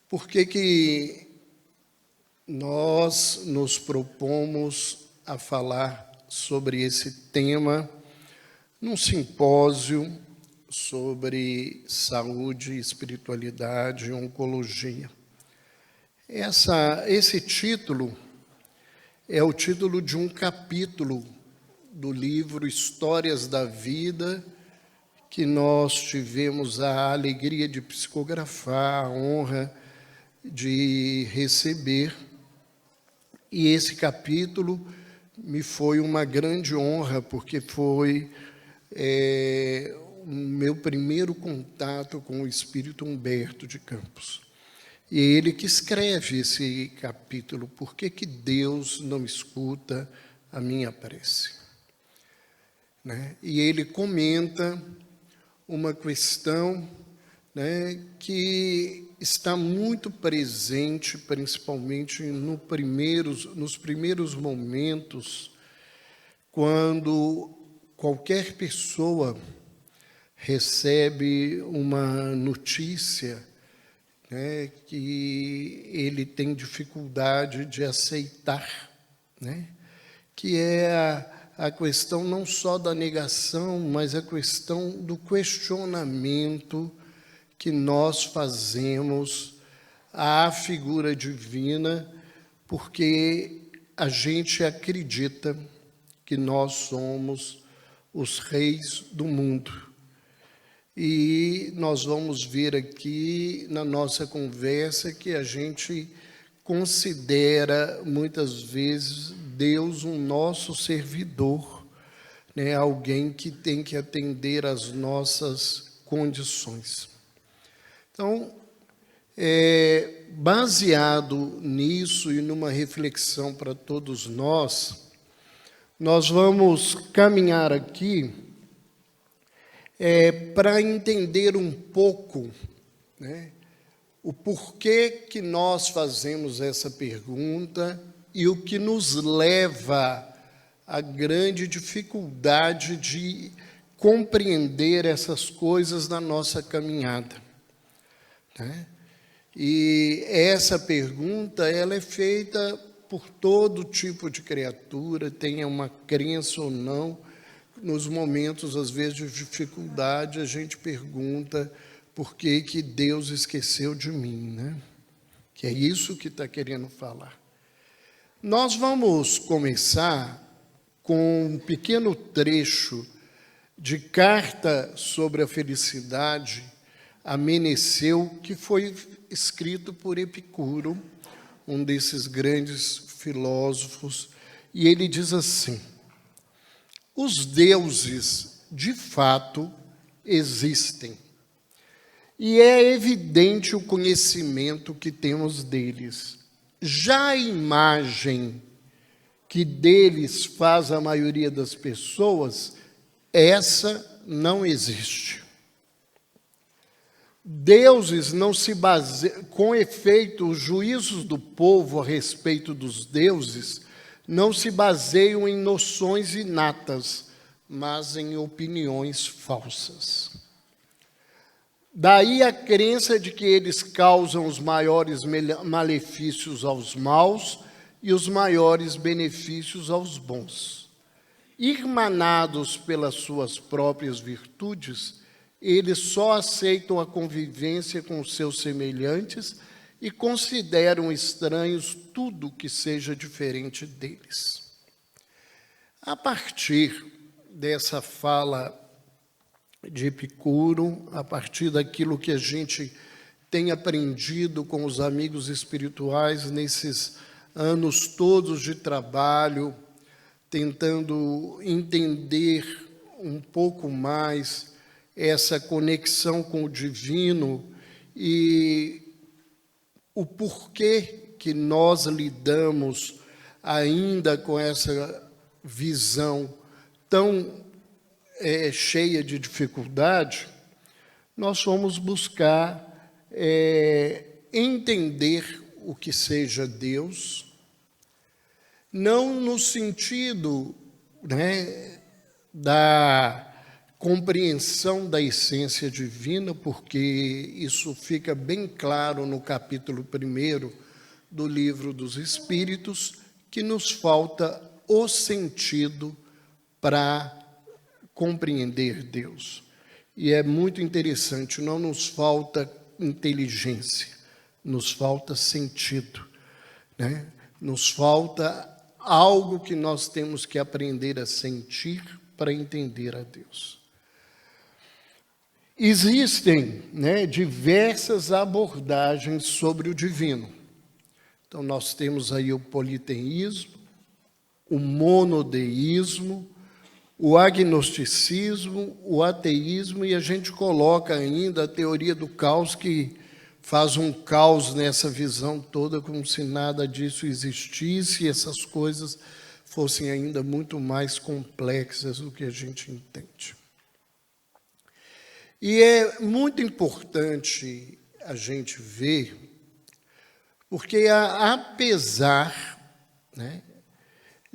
Por que nós nos propomos a falar sobre esse tema num simpósio sobre saúde, espiritualidade e oncologia? Esse título é o título de um capítulo do livro Histórias da Vida, que nós tivemos a alegria de psicografar, a honra de receber. E esse capítulo me foi uma grande honra, porque foi o meu primeiro contato com o espírito Humberto de Campos. E ele que escreve esse capítulo, Por que Deus não escuta a minha prece? E ele comenta uma questão que está muito presente, principalmente nos primeiros momentos, quando qualquer pessoa recebe uma notícia que ele tem dificuldade de aceitar, que é a questão não só da negação, mas a questão do questionamento que nós fazemos à figura divina, porque a gente acredita que nós somos os reis do mundo. E nós vamos ver aqui na nossa conversa que a gente considera muitas vezes Deus um nosso servidor, alguém que tem que atender às nossas condições. Então, baseado nisso e numa reflexão para todos nós vamos caminhar aqui para entender um pouco o porquê que nós fazemos essa pergunta e o que nos leva à grande dificuldade de compreender essas coisas na nossa caminhada. E essa pergunta ela é feita por todo tipo de criatura, tenha uma crença ou não. Nos momentos, às vezes, de dificuldade, a gente pergunta por que Deus esqueceu de mim, Que é isso que está querendo falar. Nós vamos começar com um pequeno trecho de Carta sobre a Felicidade a Meneceu, que foi escrito por Epicuro, um desses grandes filósofos, e ele diz assim: os deuses, de fato, existem, e é evidente o conhecimento que temos deles. Já a imagem que deles faz a maioria das pessoas, essa não existe. Deuses não se baseiam, com efeito, os juízos do povo a respeito dos deuses não se baseiam em noções inatas, mas em opiniões falsas. Daí a crença de que eles causam os maiores malefícios aos maus e os maiores benefícios aos bons. Irmanados pelas suas próprias virtudes, eles só aceitam a convivência com seus semelhantes e consideram estranhos tudo que seja diferente deles. A partir dessa fala de Epicuro, a partir daquilo que a gente tem aprendido com os amigos espirituais nesses anos todos de trabalho, tentando entender um pouco mais essa conexão com o divino e o porquê que nós lidamos ainda com essa visão tão cheia de dificuldade, nós fomos buscar entender o que seja Deus, não no sentido da compreensão da essência divina, porque isso fica bem claro no capítulo 1 do Livro dos Espíritos, que nos falta o sentido para compreender Deus. E é muito interessante, não nos falta inteligência, nos falta sentido, né? Nos falta algo que nós temos que aprender a sentir para entender a Deus. Existem, né, diversas abordagens sobre o divino. Então, nós temos aí o politeísmo, o monodeísmo, o agnosticismo, o ateísmo, e a gente coloca ainda a teoria do caos, que faz um caos nessa visão toda, como se nada disso existisse e essas coisas fossem ainda muito mais complexas do que a gente entende. E é muito importante a gente ver, porque apesar, né,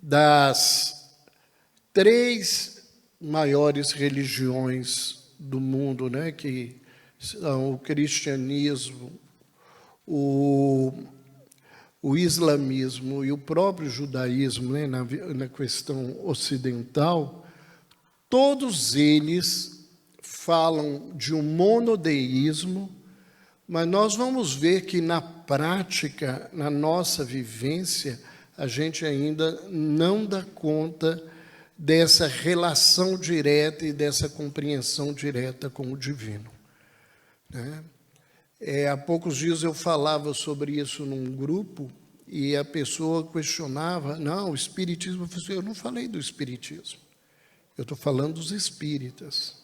das 3 maiores religiões do mundo, né, que são o cristianismo, o islamismo e o próprio judaísmo, né, na questão ocidental, todos eles falam de um monodeísmo, mas nós vamos ver que na prática, na nossa vivência, a gente ainda não dá conta dessa relação direta e dessa compreensão direta com o divino, né? Há poucos dias eu falava sobre isso num grupo e a pessoa questionava, não, o espiritismo, eu não falei do espiritismo, eu estou falando dos espíritas,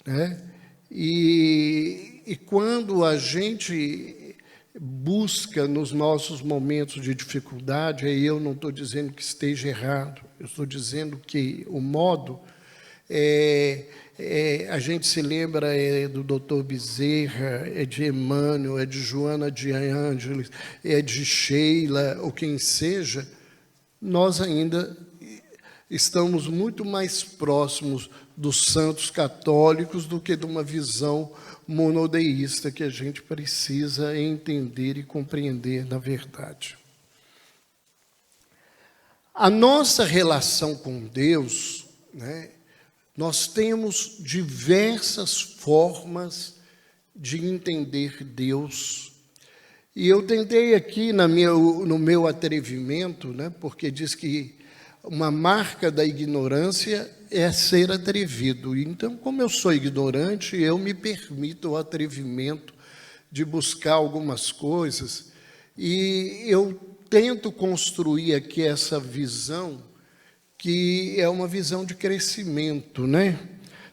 né? E quando a gente busca nos nossos momentos de dificuldade, aí eu não estou dizendo que esteja errado, eu estou dizendo que o modo, a gente se lembra do Dr. Bezerra, é de Emmanuel, é de Joana de Ângeles, é de Sheila, ou quem seja, nós ainda estamos muito mais próximos dos santos católicos do que de uma visão monodeísta que a gente precisa entender e compreender na verdade. A nossa relação com Deus, né, nós temos diversas formas de entender Deus. E eu tentei aqui no meu atrevimento, né, porque diz que uma marca da ignorância é ser atrevido. Então, como eu sou ignorante, eu me permito o atrevimento de buscar algumas coisas e eu tento construir aqui essa visão que é uma visão de crescimento, né?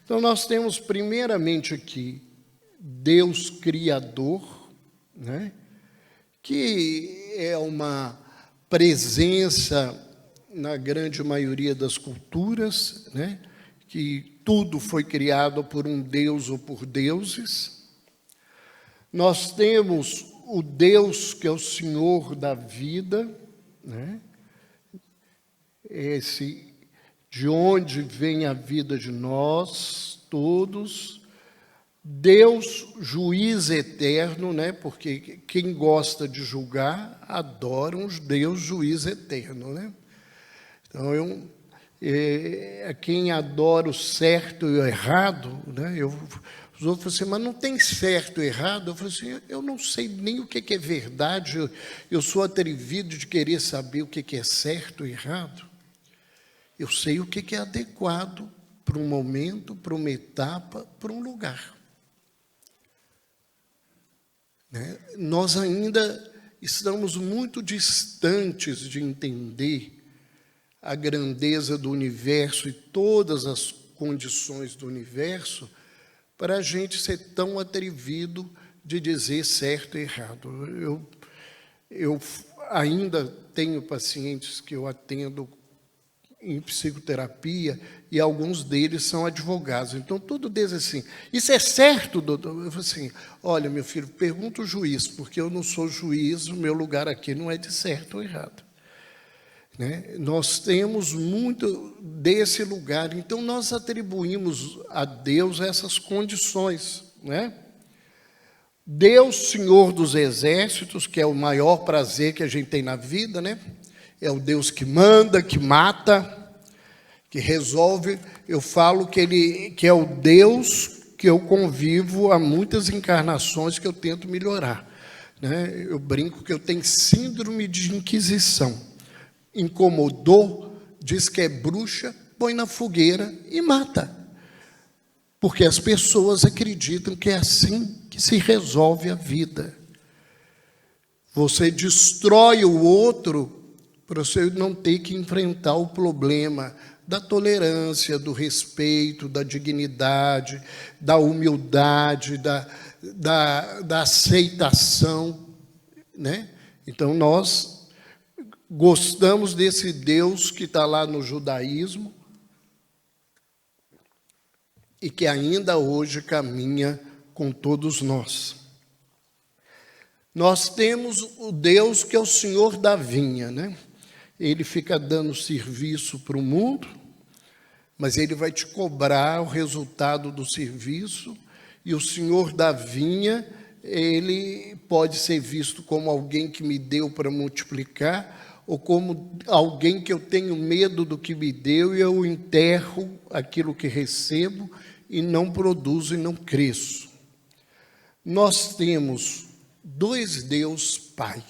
Então, nós temos primeiramente aqui Deus Criador, né? Que é uma presença na grande maioria das culturas, né, que tudo foi criado por um Deus ou por deuses. Nós temos o Deus que é o Senhor da vida, né, esse de onde vem a vida de nós todos. Deus, juiz eterno, né, porque quem gosta de julgar adora um Deus juiz eterno, né? Então, quem adora o certo e o errado, né? Os outros falam assim, mas não tem certo e errado? Eu falo assim, eu não sei nem o que é verdade, eu sou atrevido de querer saber o que é certo e errado. Eu sei o que é adequado para um momento, para uma etapa, para um lugar. Né? Nós ainda estamos muito distantes de entender a grandeza do universo e todas as condições do universo para a gente ser tão atrevido de dizer certo e errado. Eu ainda tenho pacientes que eu atendo em psicoterapia e alguns deles são advogados. Então, tudo deles assim, isso é certo, doutor? Eu falo assim, olha, meu filho, pergunta o juiz, porque eu não sou juiz, o meu lugar aqui não é de certo ou errado. né? Nós temos muito desse lugar, então nós atribuímos a Deus essas condições, né? Deus, Senhor dos Exércitos, que é o maior prazer que a gente tem na vida, né? É o Deus que manda, que mata, que resolve. Eu falo que é o Deus que eu convivo há muitas encarnações que eu tento melhorar, né? Eu brinco que eu tenho síndrome de Inquisição. Incomodou, diz que é bruxa, põe na fogueira e mata. Porque as pessoas acreditam que é assim que se resolve a vida. Você destrói o outro para você não ter que enfrentar o problema da tolerância, do respeito, da dignidade, da humildade, da aceitação, né? Então, nós gostamos desse Deus que está lá no judaísmo e que ainda hoje caminha com todos nós. Nós temos o Deus que é o Senhor da vinha, né? Ele fica dando serviço para o mundo, mas ele vai te cobrar o resultado do serviço, e o Senhor da vinha, ele pode ser visto como alguém que me deu para multiplicar, ou como alguém que eu tenho medo do que me deu e eu enterro aquilo que recebo e não produzo e não cresço. Nós temos dois Deus Pai.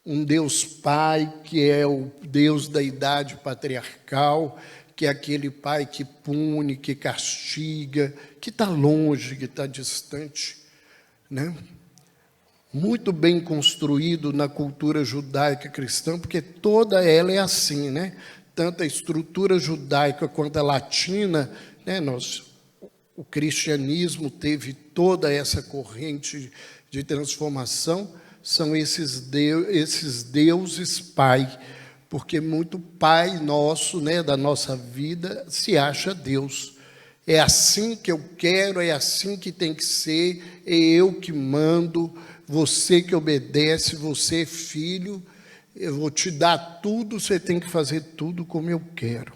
Um Deus Pai que é o Deus da idade patriarcal, que é aquele Pai que pune, que castiga, que está longe, que está distante, né? Muito bem construído na cultura judaica cristã, porque toda ela é assim, né? Tanto a estrutura judaica quanto a latina, né? O cristianismo teve toda essa corrente de transformação, são esses deuses Pai, porque muito Pai nosso, né, da nossa vida, se acha Deus. É assim que eu quero, é assim que tem que ser, é eu que mando, você que obedece, você é filho, eu vou te dar tudo, você tem que fazer tudo como eu quero,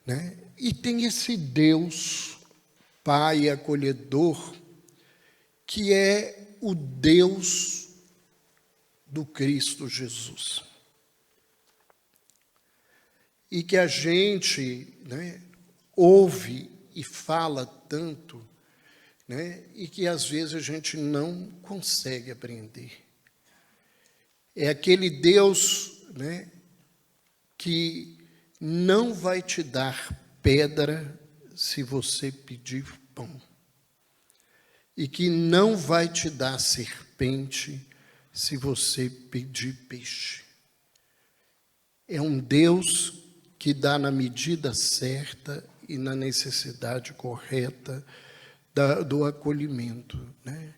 né? E tem esse Deus, Pai acolhedor, que é o Deus do Cristo Jesus. E que a gente, né, ouve e fala tanto, né, e que às vezes a gente não consegue aprender. É aquele Deus, né, que não vai te dar pedra se você pedir pão, e que não vai te dar serpente se você pedir peixe. É um Deus que dá na medida certa e na necessidade correta do acolhimento, né?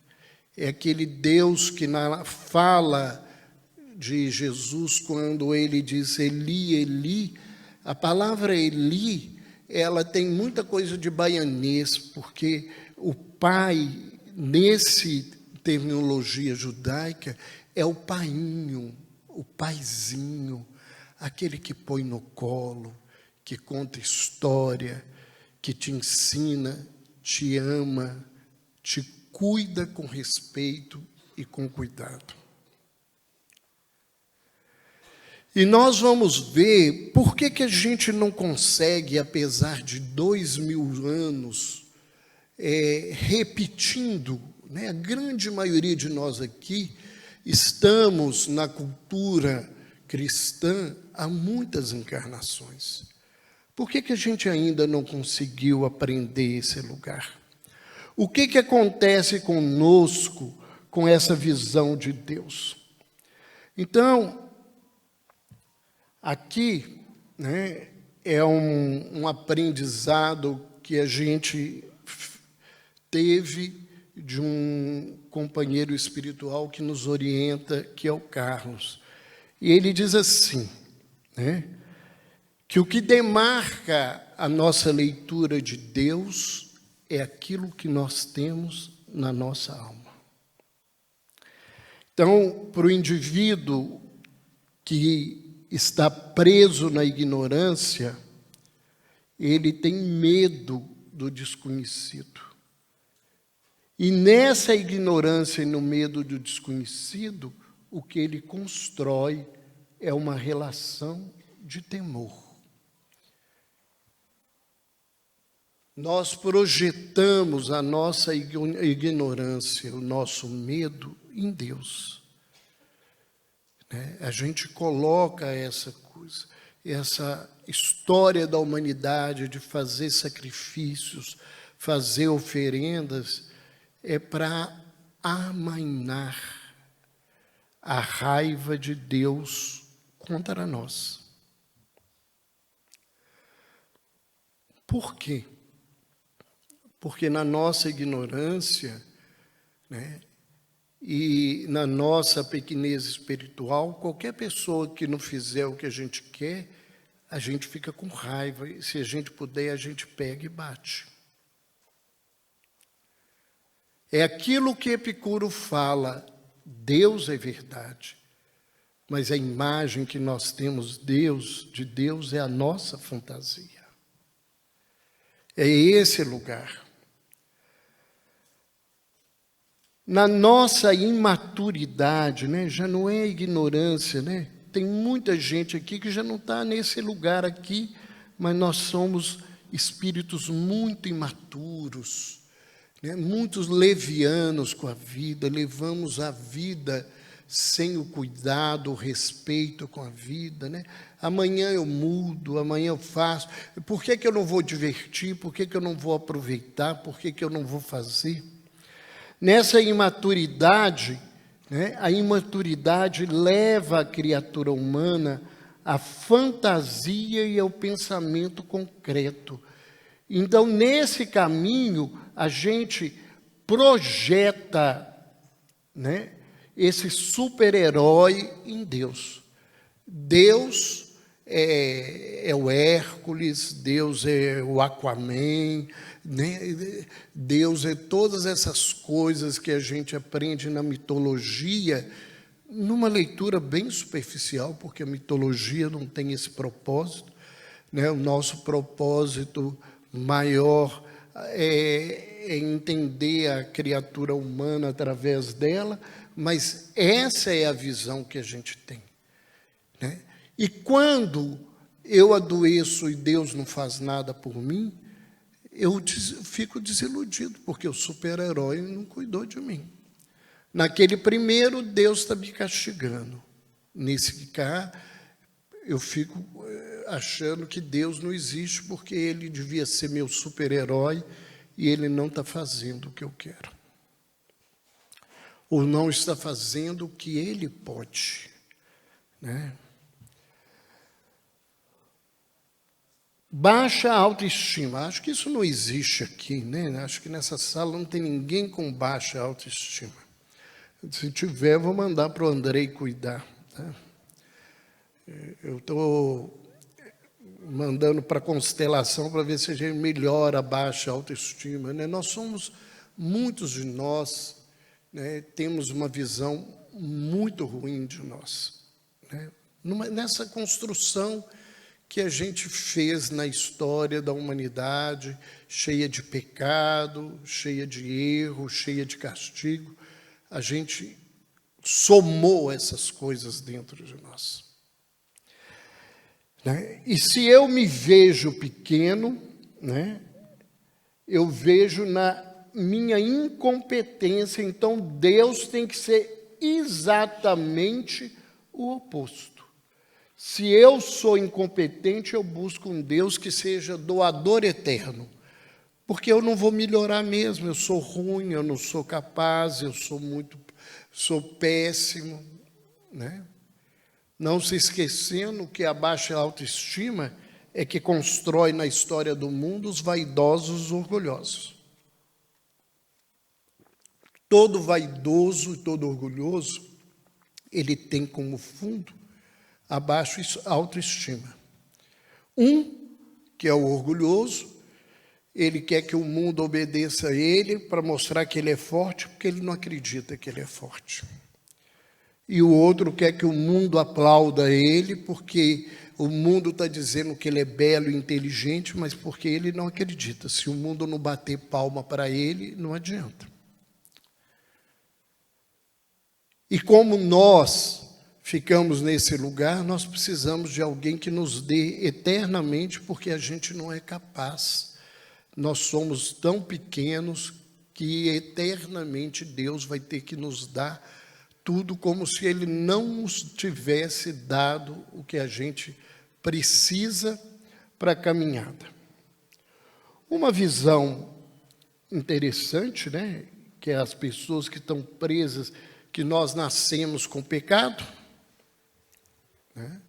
É aquele Deus que na fala de Jesus, quando ele diz Eli, Eli, a palavra Eli, ela tem muita coisa de baianês, porque o pai, nesse terminologia judaica, é o painho, o paizinho, aquele que põe no colo, que conta história, que te ensina, te ama, te cuida com respeito e com cuidado. E nós vamos ver por que a gente não consegue, apesar de 2000 anos, repetindo, né? A grande maioria de nós aqui estamos na cultura cristã há muitas encarnações. Por que a gente ainda não conseguiu aprender esse lugar? O que acontece conosco com essa visão de Deus? Então, aqui, né, é um aprendizado que a gente teve de um companheiro espiritual que nos orienta, que é o Carlos. E ele diz assim, né, que o que demarca a nossa leitura de Deus é aquilo que nós temos na nossa alma. Então, para o indivíduo que está preso na ignorância, ele tem medo do desconhecido. E nessa ignorância e no medo do desconhecido, o que ele constrói é uma relação de temor. Nós projetamos a nossa ignorância, o nosso medo em Deus. A gente coloca essa coisa, essa história da humanidade de fazer sacrifícios, fazer oferendas, é para amainar a raiva de Deus contra nós. Por quê? Porque na nossa ignorância, e na nossa pequenez espiritual, qualquer pessoa que não fizer o que a gente quer, a gente fica com raiva. E se a gente puder, a gente pega e bate. É aquilo que Epicuro fala, Deus é verdade, mas a imagem que nós temos de Deus é a nossa fantasia. É esse lugar. Na nossa imaturidade, já não é ignorância, Tem muita gente aqui que já não está nesse lugar aqui, mas nós somos espíritos muito imaturos, muitos levianos com a vida, levamos a vida sem o cuidado, o respeito com a vida, Amanhã eu mudo, amanhã eu faço. Por que eu não vou divertir? Por que eu não vou aproveitar? Por que eu não vou fazer? Nessa imaturidade, a imaturidade leva a criatura humana à fantasia e ao pensamento concreto. Então, nesse caminho, a gente projeta, esse super-herói em Deus. Deus é o Hércules, Deus é o Aquaman, Deus é todas essas coisas que a gente aprende na mitologia, numa leitura bem superficial, porque a mitologia não tem esse propósito. O nosso propósito maior é entender a criatura humana através dela, mas essa é a visão que a gente tem. E quando eu adoeço e Deus não faz nada por mim, eu fico desiludido, porque o super-herói não cuidou de mim. Naquele primeiro, Deus está me castigando. Nesse cá, eu fico achando que Deus não existe, porque Ele devia ser meu super-herói e Ele não está fazendo o que eu quero. Ou não está fazendo o que Ele pode. Baixa autoestima. Acho que isso não existe aqui, Acho que nessa sala não tem ninguém com baixa autoestima. Se tiver, vou mandar para o Andrei cuidar. Eu estou mandando para a constelação para ver se a gente melhora a baixa autoestima. Nós somos, muitos de nós, temos uma visão muito ruim de nós. Nessa construção que a gente fez na história da humanidade, cheia de pecado, cheia de erro, cheia de castigo, a gente somou essas coisas dentro de nós. E se eu me vejo pequeno, eu vejo na minha incompetência, então Deus tem que ser exatamente o oposto. Se eu sou incompetente, eu busco um Deus que seja doador eterno, porque eu não vou melhorar mesmo, eu sou ruim, eu não sou capaz, eu sou péssimo, Não se esquecendo que a baixa autoestima é que constrói na história do mundo os vaidosos e orgulhosos. Todo vaidoso e todo orgulhoso, ele tem como fundo a baixa autoestima. Que é o orgulhoso, ele quer que o mundo obedeça a ele para mostrar que ele é forte, porque ele não acredita que ele é forte. e o outro quer que o mundo aplauda ele, porque o mundo está dizendo que ele é belo e inteligente, mas porque ele não acredita. Se o mundo não bater palma para ele, não adianta. E como nós ficamos nesse lugar, nós precisamos de alguém que nos dê eternamente, porque a gente não é capaz. Nós somos tão pequenos que eternamente Deus vai ter que nos dar tudo, como se Ele não nos tivesse dado o que a gente precisa para a caminhada. Uma visão interessante, né, que é as pessoas que estão presas, que nós nascemos com pecado, né?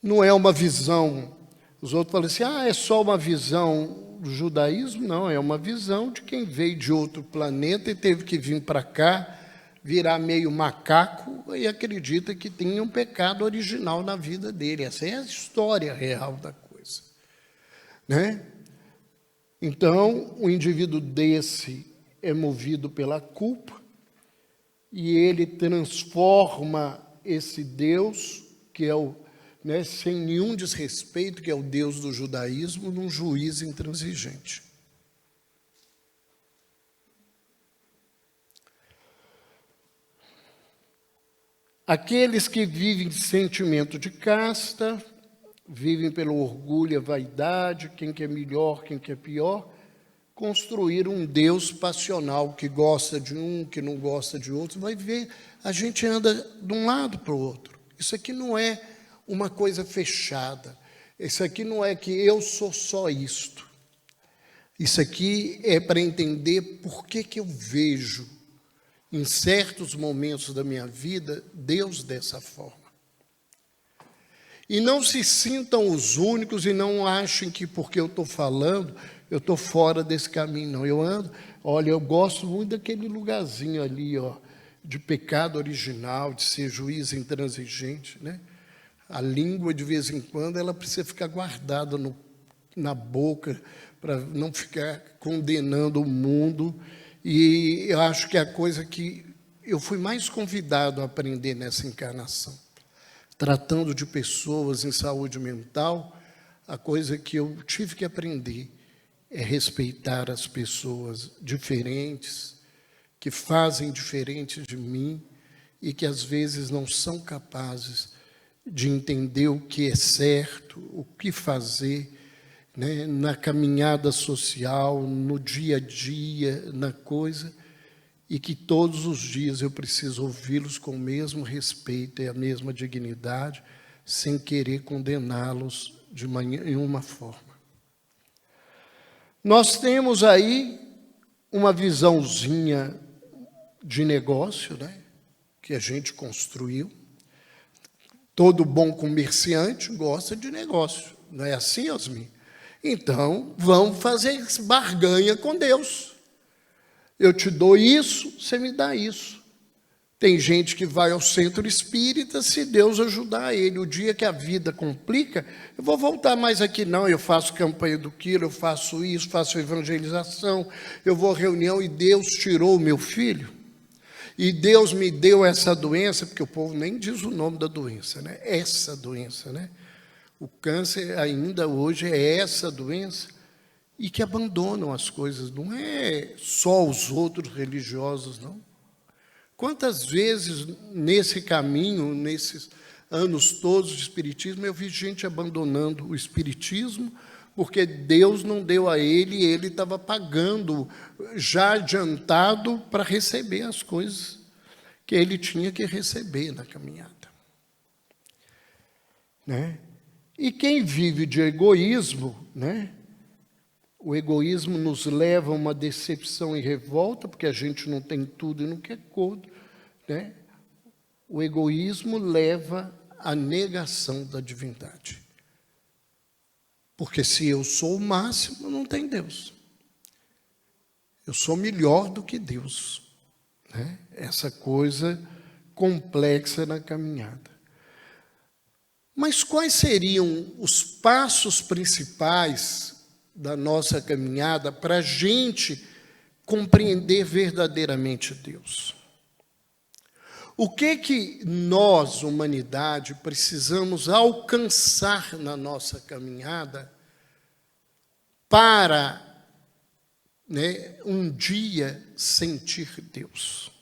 Não é uma visão, os outros falam assim, é só uma visão do judaísmo? Não, é uma visão de quem veio de outro planeta e teve que vir para cá, virar meio macaco e acredita que tem um pecado original na vida dele. Essa é a história real da coisa, né? Então, o indivíduo desse é movido pela culpa e ele transforma esse Deus, que é o, né, sem nenhum desrespeito, que é o Deus do judaísmo, num juiz intransigente. Aqueles que vivem de sentimento de casta, vivem pelo orgulho e a vaidade, quem que é melhor, quem que é pior, construir um Deus passional que gosta de um, que não gosta de outro. Vai ver, a gente anda de um lado para o outro. Isso aqui não é uma coisa fechada. Isso aqui não é que eu sou só isto. Isso aqui é para entender por que eu vejo, em certos momentos da minha vida, Deus dessa forma. E não se sintam os únicos e não achem que porque eu estou falando, eu estou fora desse caminho, não. Eu ando, olha, eu gosto muito daquele lugarzinho ali, ó, de pecado original, de ser juiz intransigente, né? A língua, de vez em quando, ela precisa ficar guardada na boca, para não ficar condenando o mundo. E eu acho que é a coisa que eu fui mais convidado a aprender nessa encarnação. Tratando de pessoas em saúde mental, a coisa que eu tive que aprender é respeitar as pessoas diferentes, que fazem diferente de mim e que às vezes não são capazes de entender o que é certo, o que fazer, né, na caminhada social, no dia a dia, na coisa, e que todos os dias eu preciso ouvi-los com o mesmo respeito e a mesma dignidade, sem querer condená-los de nenhuma forma. Nós temos aí uma visãozinha de negócio, né, que a gente construiu. Todo bom comerciante gosta de negócio, não é assim, Osmi? Então, vamos fazer barganha com Deus. Eu te dou isso, você me dá isso. Tem gente que vai ao centro espírita, se Deus ajudar ele. O dia que a vida complica, eu vou voltar mais aqui, não. Eu faço campanha do quilo, eu faço isso, faço evangelização, eu vou à reunião e Deus tirou o meu filho. E Deus me deu essa doença, porque o povo nem diz o nome da doença, né? Essa doença, né? O câncer ainda hoje é essa doença, e que abandonam as coisas. Não é só os outros religiosos, não. Quantas vezes nesse caminho, nesses anos todos de espiritismo, eu vi gente abandonando o espiritismo, porque Deus não deu a ele e ele estava pagando já adiantado para receber as coisas que ele tinha que receber na caminhada, né? E quem vive de egoísmo, né? O egoísmo nos leva a uma decepção e revolta, porque a gente não tem tudo e não quer tudo, né? O egoísmo leva à negação da divindade. Porque se eu sou o máximo, não tem Deus. Eu sou melhor do que Deus, né? Essa coisa complexa na caminhada. Mas quais seriam os passos principais da nossa caminhada para a gente compreender verdadeiramente Deus? O que nós, humanidade, precisamos alcançar na nossa caminhada para, um dia sentir Deus?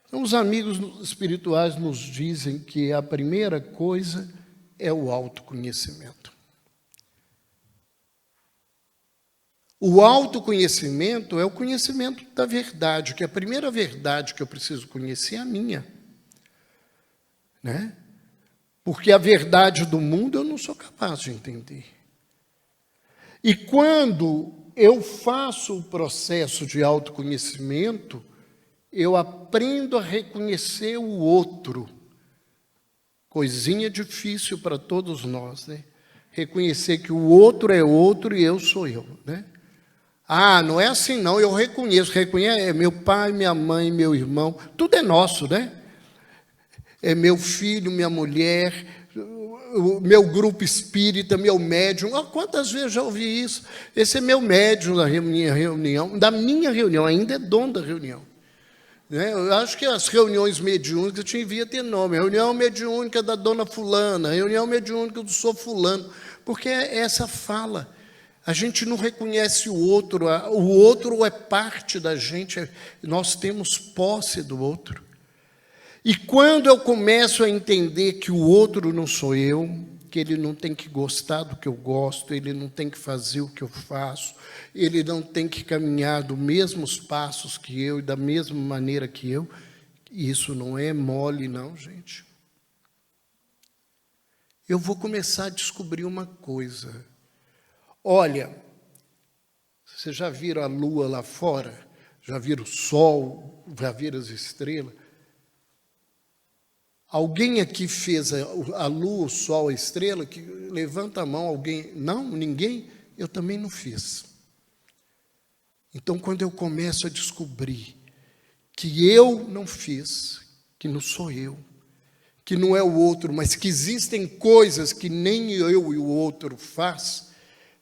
Então, os amigos espirituais nos dizem que a primeira coisa é o autoconhecimento. O autoconhecimento é o conhecimento da verdade, que a primeira verdade que eu preciso conhecer é a minha. Porque a verdade do mundo eu não sou capaz de entender. E quando eu faço o processo de autoconhecimento, eu aprendo a reconhecer o outro. Coisinha difícil para todos nós, Reconhecer que o outro é outro e eu sou eu, Ah, não é assim não, eu reconheço meu pai, minha mãe, meu irmão, tudo é nosso, É meu filho, minha mulher, o meu grupo espírita, meu médium. Quantas vezes já ouvi isso? Esse é meu médium da minha reunião, ainda é dono da reunião. Eu acho que as reuniões mediúnicas devia ter nome, reunião mediúnica da dona fulana, reunião mediúnica do sou fulano, porque é essa fala. A gente não reconhece o outro é parte da gente, nós temos posse do outro. E quando eu começo a entender que o outro não sou eu, que ele não tem que gostar do que eu gosto, ele não tem que fazer o que eu faço, ele não tem que caminhar dos mesmos passos que eu e da mesma maneira que eu, isso não é mole não, gente. Eu vou começar a descobrir uma coisa. Olha, vocês já viram a lua lá fora? Já viram o sol? Já viram as estrelas? Alguém aqui fez a lua, o sol, a estrela? Que levanta a mão, alguém? Não? Ninguém? Eu também não fiz. Então, quando eu começo a descobrir que eu não fiz, que não sou eu, que não é o outro, mas que existem coisas que nem eu e o outro faz,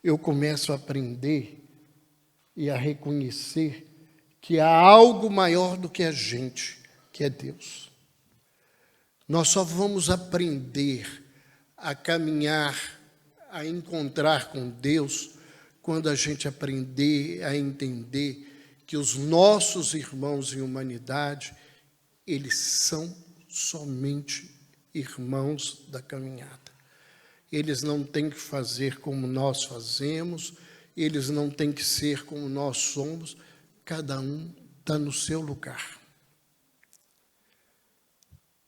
eu começo a aprender e a reconhecer que há algo maior do que a gente, que é Deus. Nós só vamos aprender a caminhar, a encontrar com Deus, quando a gente aprender a entender que os nossos irmãos em humanidade, eles são somente irmãos da caminhada. Eles não têm que fazer como nós fazemos, eles não têm que ser como nós somos, cada um está no seu lugar.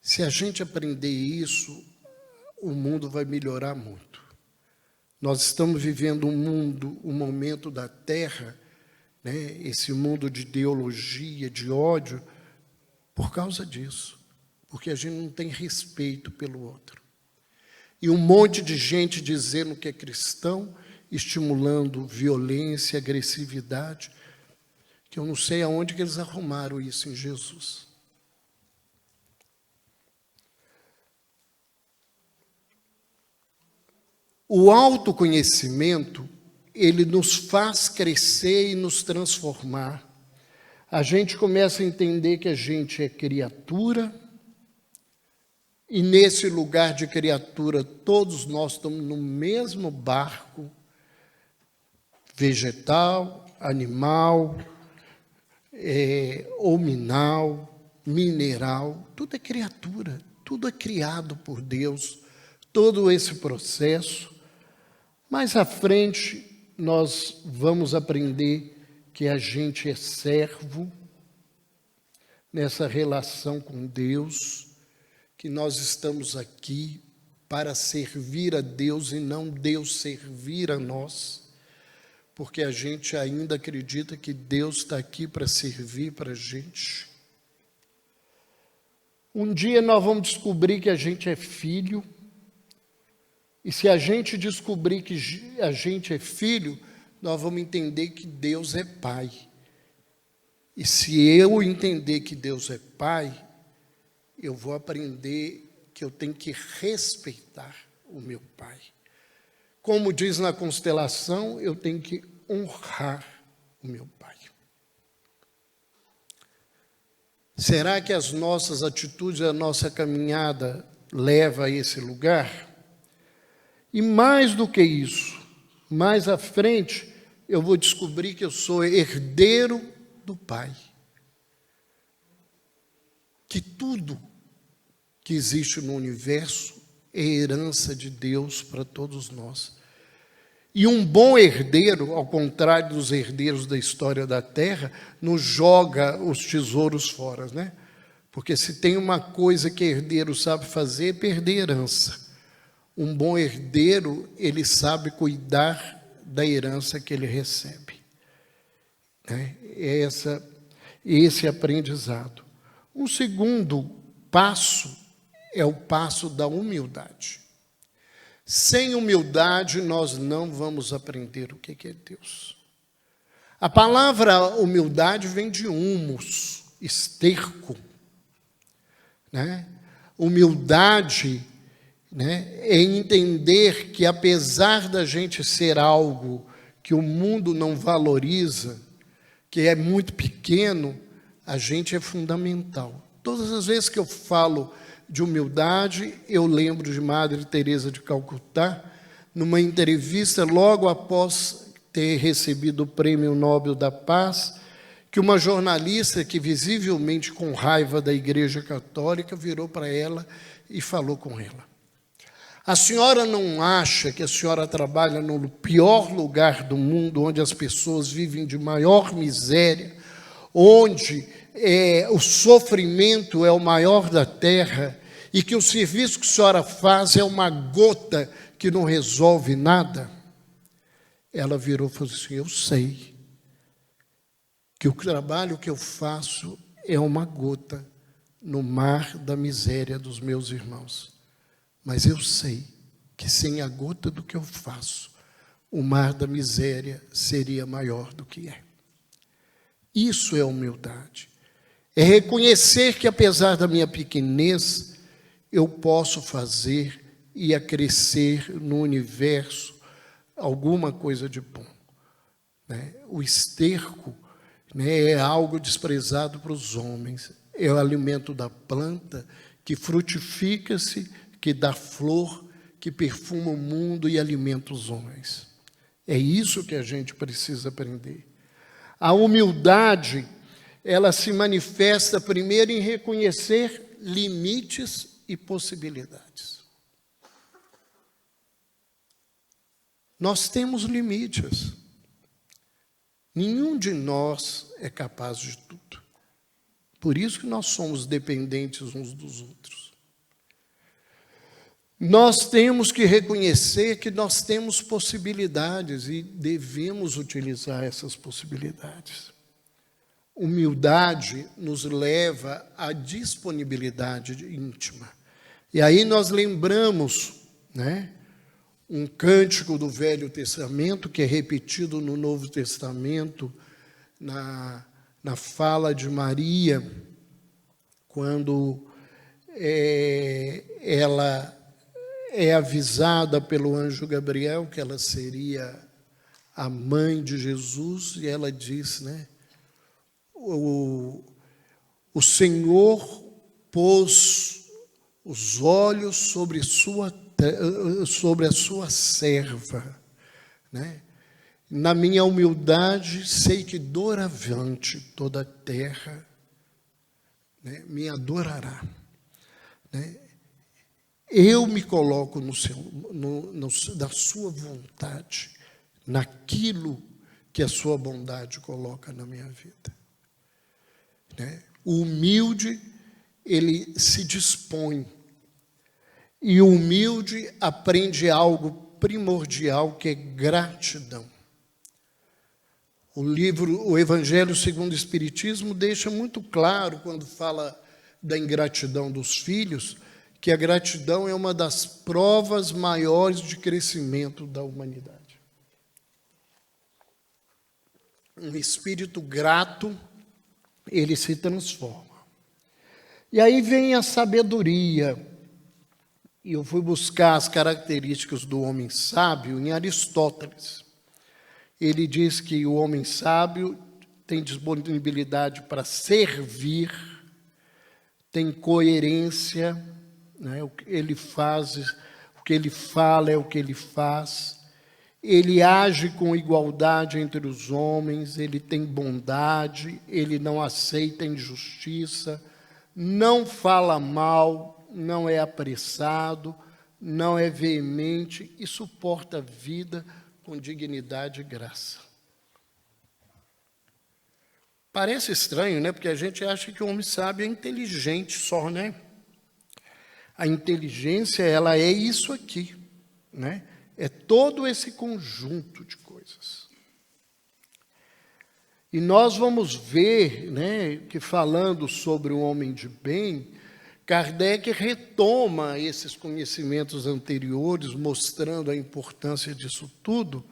Se a gente aprender isso, o mundo vai melhorar muito. Nós estamos vivendo um momento da Terra, esse mundo de ideologia, de ódio, por causa disso, porque a gente não tem respeito pelo outro. E um monte de gente dizendo que é cristão, estimulando violência, agressividade, que eu não sei aonde que eles arrumaram isso em Jesus. O autoconhecimento, ele nos faz crescer e nos transformar. A gente começa a entender que a gente é criatura, e nesse lugar de criatura, todos nós estamos no mesmo barco, vegetal, animal, hominal, mineral, tudo é criatura, tudo é criado por Deus, todo esse processo. Mais à frente, nós vamos aprender que a gente é servo nessa relação com Deus, que nós estamos aqui para servir a Deus e não Deus servir a nós, porque a gente ainda acredita que Deus está aqui para servir para a gente. Um dia nós vamos descobrir que a gente é filho, e se a gente descobrir que a gente é filho, nós vamos entender que Deus é Pai. E se eu entender que Deus é Pai, eu vou aprender que eu tenho que respeitar o meu Pai. Como diz na constelação, eu tenho que honrar o meu Pai. Será que as nossas atitudes, a nossa caminhada leva a esse lugar? E mais do que isso, mais à frente, eu vou descobrir que eu sou herdeiro do Pai. Que tudo que existe no universo é herança de Deus para todos nós. E um bom herdeiro, ao contrário dos herdeiros da história da terra, não joga os tesouros fora, né? Porque se tem uma coisa que herdeiro sabe fazer, é perder herança. Um bom herdeiro, ele sabe cuidar da herança que ele recebe. Né? Esse aprendizado. Um segundo passo é o passo da humildade. Sem humildade, nós não vamos aprender o que é Deus. A palavra humildade vem de humus, esterco. Né? Humildade, né, é entender que, apesar da gente ser algo que o mundo não valoriza, que é muito pequeno, a gente é fundamental. Todas as vezes que eu falo de humildade, eu lembro de Madre Teresa de Calcutá, numa entrevista logo após ter recebido o Prêmio Nobel da Paz, que uma jornalista que visivelmente com raiva da Igreja Católica virou para ela e falou com ela: a senhora não acha que a senhora trabalha no pior lugar do mundo, onde as pessoas vivem de maior miséria, onde o sofrimento é o maior da terra, e que o serviço que a senhora faz é uma gota que não resolve nada? Ela virou e falou assim: eu sei que o trabalho que eu faço é uma gota no mar da miséria dos meus irmãos. Mas eu sei que sem a gota do que eu faço, o mar da miséria seria maior do que é. Isso é humildade. É reconhecer que, apesar da minha pequenez, eu posso fazer e acrescer no universo alguma coisa de bom. Né? O esterco, né, é algo desprezado para os homens. É o alimento da planta que frutifica-se, que dá flor, que perfuma o mundo e alimenta os homens. É isso que a gente precisa aprender. A humildade, ela se manifesta primeiro em reconhecer limites e possibilidades. Nós temos limites. Nenhum de nós é capaz de tudo. Por isso que nós somos dependentes uns dos outros. Nós temos que reconhecer que nós temos possibilidades e devemos utilizar essas possibilidades. Humildade nos leva à disponibilidade íntima. E aí nós lembramos, né, um cântico do Velho Testamento, que é repetido no Novo Testamento, na fala de Maria, quando ela é avisada pelo anjo Gabriel que ela seria a mãe de Jesus, e ela diz, né, o Senhor pôs os olhos sobre a sua serva, né? Na minha humildade, sei que doravante toda a terra, né, me adorará. Né? Eu me coloco da sua vontade, naquilo que a sua bondade coloca na minha vida. Né? O humilde, ele se dispõe. E o humilde aprende algo primordial, que é gratidão. O Evangelho segundo o Espiritismo deixa muito claro, quando fala da ingratidão dos filhos, que a gratidão é uma das provas maiores de crescimento da humanidade. Um espírito grato, ele se transforma. E aí vem a sabedoria. E eu fui buscar as características do homem sábio em Aristóteles. Ele diz que o homem sábio tem disponibilidade para servir, tem coerência, né? O que ele faz, o que ele fala é o que ele faz. Ele age com igualdade entre os homens, ele tem bondade, ele não aceita injustiça, não fala mal, não é apressado, não é veemente e suporta a vida com dignidade e graça. Parece estranho, né? Porque a gente acha que o homem sábio é inteligente só, né? A inteligência, ela é isso aqui, né? É todo esse conjunto de coisas. E nós vamos ver, né, que falando sobre o homem de bem, Kardec retoma esses conhecimentos anteriores, mostrando a importância disso tudo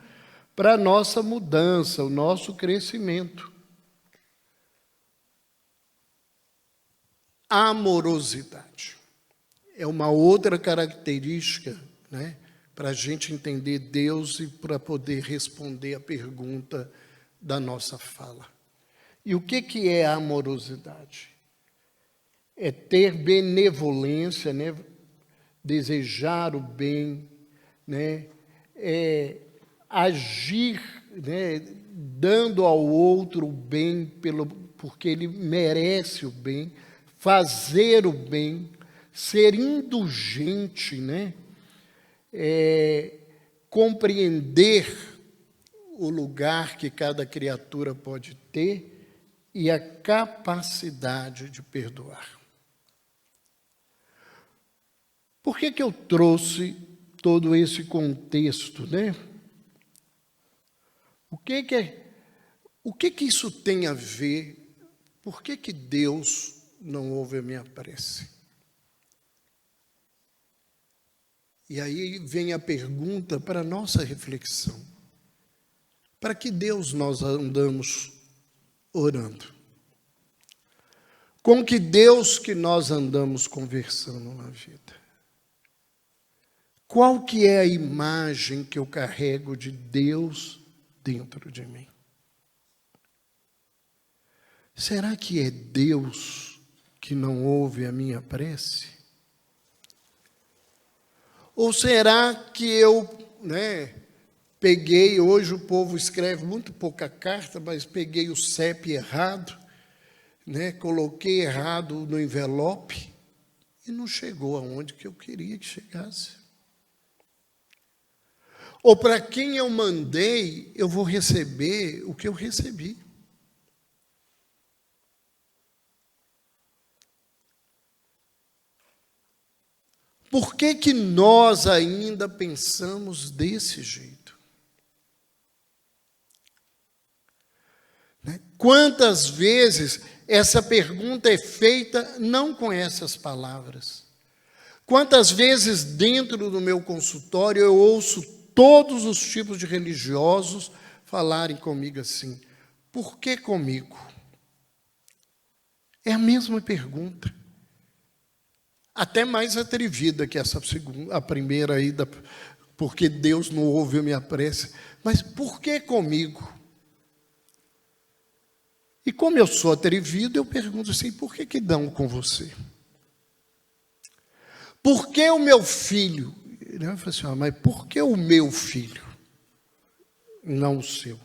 para a nossa mudança, o nosso crescimento. Amorosidade é uma outra característica, né, para a gente entender Deus e para poder responder a pergunta da nossa fala. E o que é amorosidade? É ter benevolência, né? Desejar o bem, né? É agir, né? Dando ao outro o bem porque ele merece o bem, fazer o bem, ser indulgente, né? Compreender o lugar que cada criatura pode ter e a capacidade de perdoar. Por que eu trouxe todo esse contexto, né? O que isso tem a ver? Por que Deus não ouve a minha prece? E aí vem a pergunta para a nossa reflexão. Para que Deus nós andamos orando? Com que Deus que nós andamos conversando na vida? Qual que é a imagem que eu carrego de Deus dentro de mim? Será que é Deus que não ouve a minha prece? Ou será que eu, peguei, hoje o povo escreve muito pouca carta, mas peguei o CEP errado, coloquei errado no envelope e não chegou aonde que eu queria que chegasse. Ou para quem eu mandei, eu vou receber o que eu recebi. Por que nós ainda pensamos desse jeito? Quantas vezes essa pergunta é feita não com essas palavras? Quantas vezes dentro do meu consultório eu ouço todos os tipos de religiosos falarem comigo assim: por que comigo? É a mesma pergunta. Até mais atrevida que essa segunda, a primeira aí, porque Deus não ouve a minha prece. Mas por que comigo? E como eu sou atrevido, eu pergunto assim: por que dão com você? Por que o meu filho? Eu falo assim: mas por que o meu filho? Não o seu.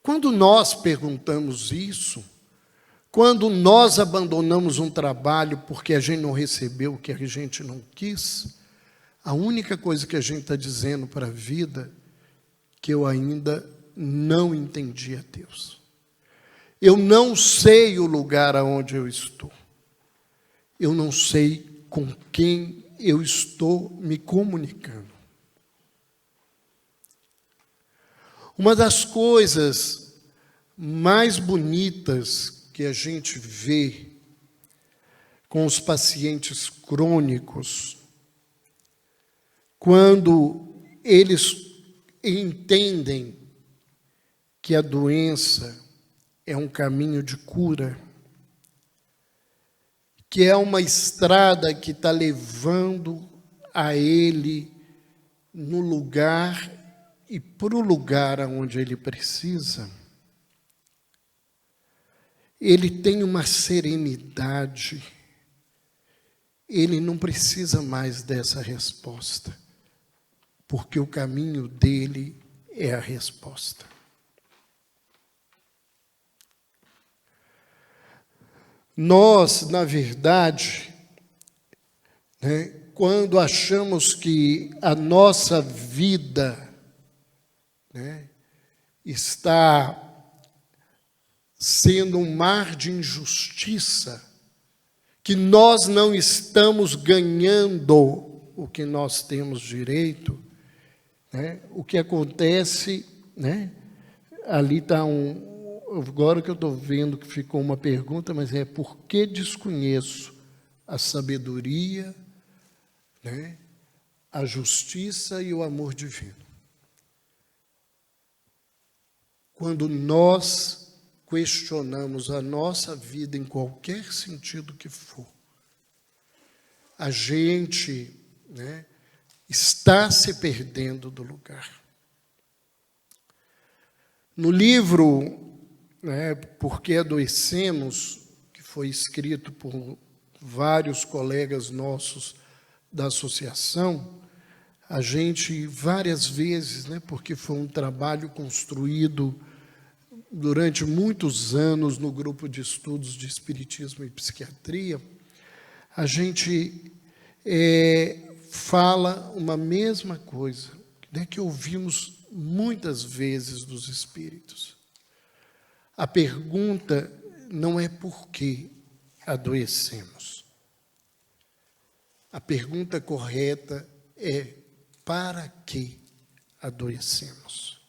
Quando nós perguntamos isso, quando nós abandonamos um trabalho porque a gente não recebeu o que a gente não quis, a única coisa que a gente está dizendo para a vida é que eu ainda não entendi a Deus. Eu não sei o lugar aonde eu estou. Eu não sei com quem eu estou me comunicando. Uma das coisas mais bonitas que a gente vê com os pacientes crônicos, quando eles entendem que a doença é um caminho de cura, que é uma estrada que está levando a ele no lugar e para o lugar aonde ele precisa, ele tem uma serenidade, ele não precisa mais dessa resposta, porque o caminho dele é a resposta. Nós, na verdade, quando achamos que a nossa vida está sendo um mar de injustiça, que nós não estamos ganhando o que nós temos direito, o que acontece, ali está agora que eu estou vendo que ficou uma pergunta, mas é por que desconheço a sabedoria, a justiça e o amor divino? Quando nós questionamos a nossa vida em qualquer sentido que for, a gente está se perdendo do lugar. No livro Por que Adoecemos, que foi escrito por vários colegas nossos da associação, a gente várias vezes, porque foi um trabalho construído durante muitos anos no grupo de estudos de Espiritismo e Psiquiatria, a gente fala uma mesma coisa, que ouvimos muitas vezes dos Espíritos. A pergunta não é por que adoecemos. A pergunta correta é para que adoecemos.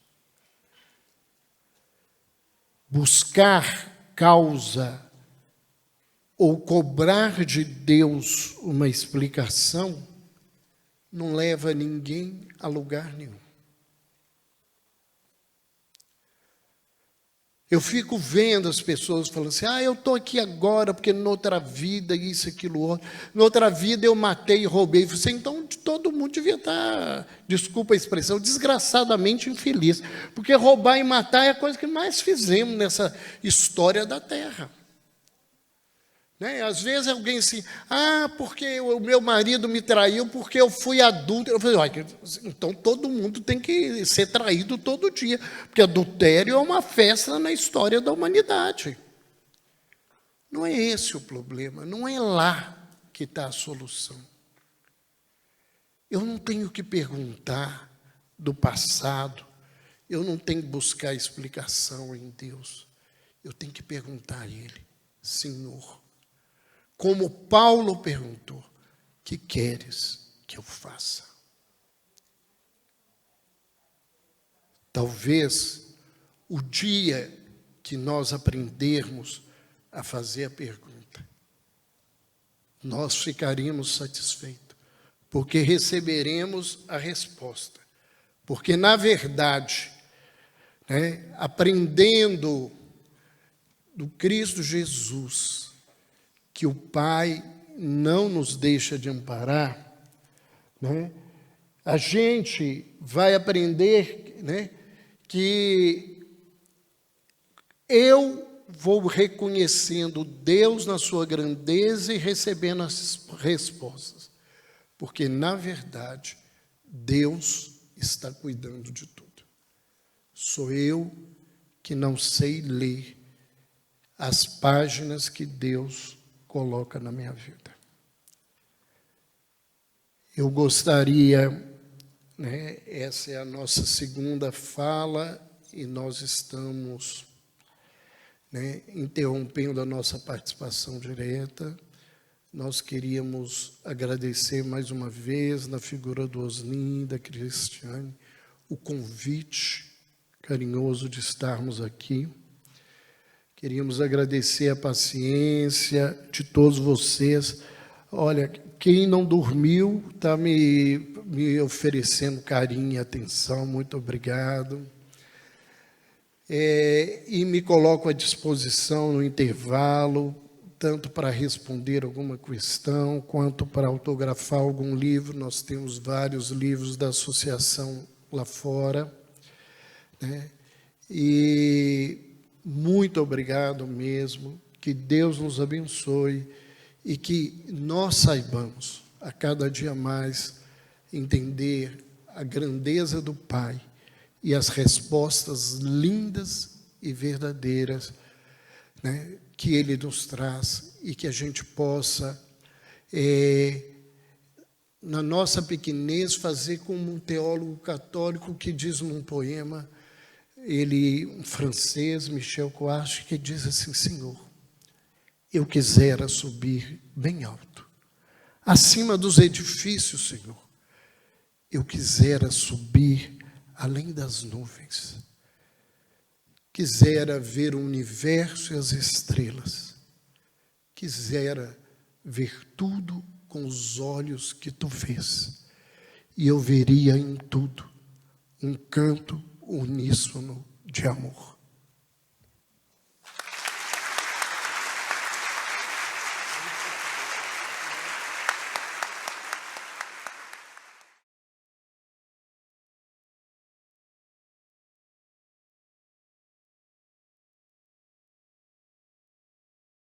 Buscar causa ou cobrar de Deus uma explicação não leva ninguém a lugar nenhum. Eu fico vendo as pessoas falando assim, eu estou aqui agora porque noutra vida isso, aquilo, outro. Noutra vida eu matei e roubei. Você, então todo mundo devia estar, desculpa a expressão, desgraçadamente infeliz. Porque roubar e matar é a coisa que mais fizemos nessa história da Terra. Às vezes alguém assim, porque o meu marido me traiu porque eu fui adúltero. Eu falei, então todo mundo tem que ser traído todo dia, porque adultério é uma festa na história da humanidade. Não é esse o problema, não é lá que está a solução. Eu não tenho que perguntar do passado, eu não tenho que buscar explicação em Deus, eu tenho que perguntar a Ele, Senhor, como Paulo perguntou, que queres que eu faça? Talvez o dia que nós aprendermos a fazer a pergunta, nós ficaríamos satisfeitos, porque receberemos a resposta. Porque, na verdade, aprendendo do Cristo Jesus, que o Pai não nos deixa de amparar, a gente vai aprender que eu vou reconhecendo Deus na sua grandeza e recebendo as respostas. Porque, na verdade, Deus está cuidando de tudo. Sou eu que não sei ler as páginas que Deus coloca na minha vida. Eu gostaria, essa é a nossa segunda fala, e nós estamos interrompendo a nossa participação direta. Nós queríamos agradecer mais uma vez, na figura do Osni, da Cristiane, o convite carinhoso de estarmos aqui. Queríamos agradecer a paciência de todos vocês. Olha, quem não dormiu está me oferecendo carinho e atenção. Muito obrigado. E me coloco à disposição no intervalo, tanto para responder alguma questão, quanto para autografar algum livro. Nós temos vários livros da associação lá fora. E muito obrigado mesmo, que Deus nos abençoe e que nós saibamos a cada dia mais entender a grandeza do Pai e as respostas lindas e verdadeiras, né, que Ele nos traz, e que a gente possa, na nossa pequenez, fazer como um teólogo católico que diz num poema, um francês, Michel Coarche, que diz assim: Senhor, eu quisera subir bem alto, acima dos edifícios, Senhor. Eu quisera subir além das nuvens. Quisera ver o universo e as estrelas. Quisera ver tudo com os olhos que tu vês. E eu veria em tudo um canto uníssono de amor.